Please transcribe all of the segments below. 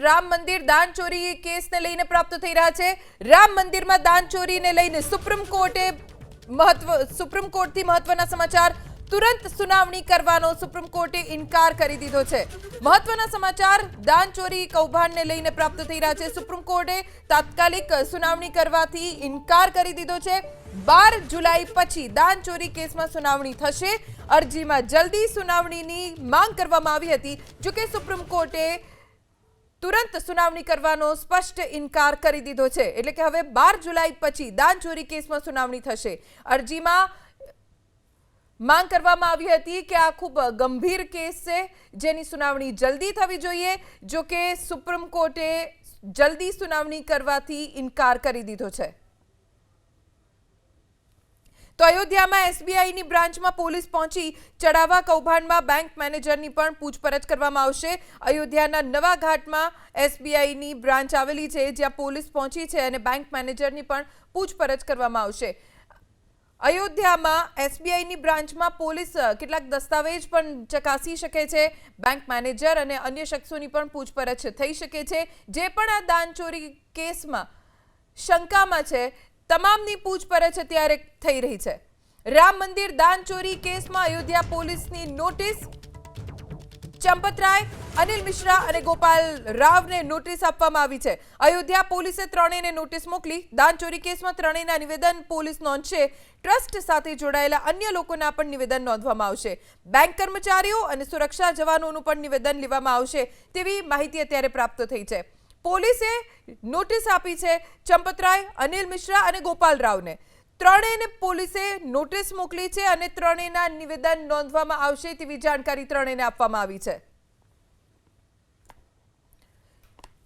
રામ મંદિર દાન ચોરી કેસને લઈને પ્રાપ્ત થઈ રહ્યા છે। રામ મંદિરમાં દાન ચોરીને લઈને સુપ્રીમ કોર્ટથી મહત્વના સમાચાર। तुरंत सुनावणी करवानो सुप्रीम कोर्टे इनकार કરી દીધો છે। મહત્વના સમાચાર દાન ચોરી કૌભાંડને લઈને પ્રાપ્ત થઈ રહ્યા છે। સુપ્રીમ કોર્ટે તાત્કાલિક સુનાવણી કરવાથી ઇનકાર કરી દીધો છે। 12 જુલાઈ પછી દાન ચોરી કેસમાં સુનાવણી થશે। અરજીમાં જલ્દી સુનાવણીની માંગ કરવામાં આવી હતી, જો કે સુપ્રીમ કોર્ટે तुरंत सुनावणी करवानो स्पष्ट इनकार કરી દીધો છે। એટલે કે હવે 12 જુલાઈ પછી દાન ચોરી કેસમાં સુનાવણી થશે। અરજીમાં માંગ કરવામાં આવી હતી કે આ ખૂબ ગંભીર કેસ છે, જેની સુનાવણી જલ્દી થવી જોઈએ, જો કે સુપ્રીમ કોર્ટે જલ્દી સુનાવણી કરવાથી ઇનકાર કરી દીધો છે। તો અયોધ્યામાં એસબીઆઈની બ્રાન્ચમાં પોલીસ પહોંચી ચડાવા કૌભાંડમાં બેંક મેનેજરની પણ પૂછપરછ કરવામાં આવશે। અયોધ્યાના નવા ઘાટમાં એસબીઆઈની બ્રાન્ચ આવેલી છે, જ્યાં પોલીસ પહોંચી છે અને બેંક મેનેજરની પણ પૂછપરછ કરવામાં આવશે। અયોધ્યામાં એસબીઆઈની બ્રાન્ચમાં પોલીસ કેટલાક દસ્તાવેજ પણ ચકાસી શકે છે। બેંક મેનેજર અને અન્ય શખ્સોની પણ પૂછપરછ થઈ શકે છે। જે પણ આ દાન ચોરી કેસમાં શંકામાં છે, તમામની પૂછપરછ અત્યારે થઈ રહી છે। રામ મંદિર દાન ચોરી કેસમાં અયોધ્યા પોલીસની નોટિસ। ચંપત રાય, અનિલ મિશ્રા અને ગોપાલ રાવને નોટિસ આપવામાં આવી છે। અયોધ્યા પોલીસે ત્રણેયને નોટિસ મોકલી। દાન ચોરી કેસમાં ત્રણેયના નિવેદન પોલીસ નોંધશે। ટ્રસ્ટ સાથે જોડાયેલા અન્ય લોકોના પણ નિવેદન નોંધવામાં આવશે। બેંક કર્મચારીઓ અને સુરક્ષા જવાનોનું પણ નિવેદન લેવામાં આવશે તેવી માહિતી અત્યારે પ્રાપ્ત થઈ છે। પોલીસે નોટિસ આપી છે ચંપત રાય, અનિલ મિશ્રા અને ગોપાલ રાવને। ત્રણેયને પોલીસે નોટિસ મોકલી છે અને ત્રણેયના નિવેદન નોંધવામાં આવશે તેવી જાણકારી ત્રણેયને આપવામાં આવી છે।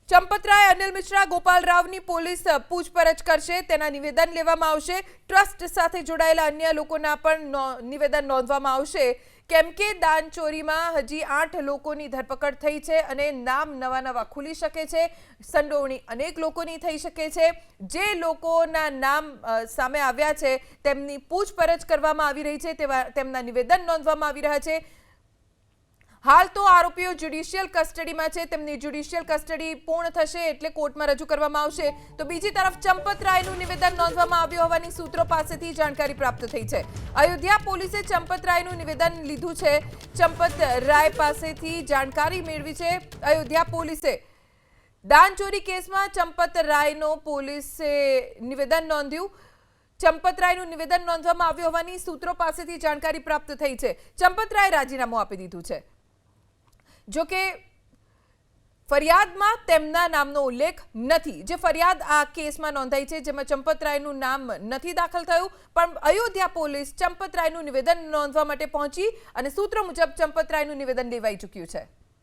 ચંપત રાય, અનિલ મિશ્રા, ગોપાલ રાવની પોલીસ પૂછપરછ કરશે, તેના નિવેદન લેવામાં આવશે। ટ્રસ્ટ સાથે જોડાયેલા અન્ય લોકોના પણ નિવેદન નોંધવામાં આવશે, કેમ કે દાન ચોરીમાં હજી 8 લોકોની ધરપકડ થઈ છે અને નામ નવા ખુલી શકે છે। સંડોવણી અનેક લોકોની થઈ શકે છે। જે લોકોના નામ સામે આવ્યા છે તેમની પૂછપરછ કરવામાં આવી રહી છે, તેમના નિવેદન નોંધવામાં આવી રહ્યા છે। હાલ તો આરોપીઓ જ્યુડિશિયલ કસ્ટડીમાં છે, તેમની જ્યુડિશિયલ કસ્ટડી પૂર્ણ થશે એટલે કોર્ટમાં રજૂ કરવામાં આવશે। તો બીજી તરફ ચંપત રાયનું નિવેદન નોંધવામાં આવ્યું હોવાની સૂત્રો પાસેથી જાણકારી પ્રાપ્ત થઈ છે। અયોધ્યા પોલીસે ચંપત રાયનું નિવેદન લીધું છે। ચંપત રાય પાસેથી જાણકારી મેળવી છે અયોધ્યા પોલીસે। દાન ચોરી કેસમાં ચંપત રાયનો પોલીસે નિવેદન નોંધ્યું। ચંપત રાયનું નિવેદન નોંધવામાં આવ્યું હોવાની સૂત્રો પાસેથી જાણકારી પ્રાપ્ત થઈ છે। ચંપત રાય રાજીનામું આપી દીધું છે, જો કે ફરિયાદમાં તેમના નામનો ઉલ્લેખ નથી। જે ફરિયાદ આ કેસમાં નોંધાઈ છે, જેમાં ચંપત રાયનું નામ નથી દાખલ થયું, પણ અયોધ્યા પોલીસ ચંપત રાયનું નિવેદન નોંધવા માટે પહોંચી અને સૂત્રો મુજબ ચંપત રાયનું નિવેદન લેવાઈ ચૂક્યું છે।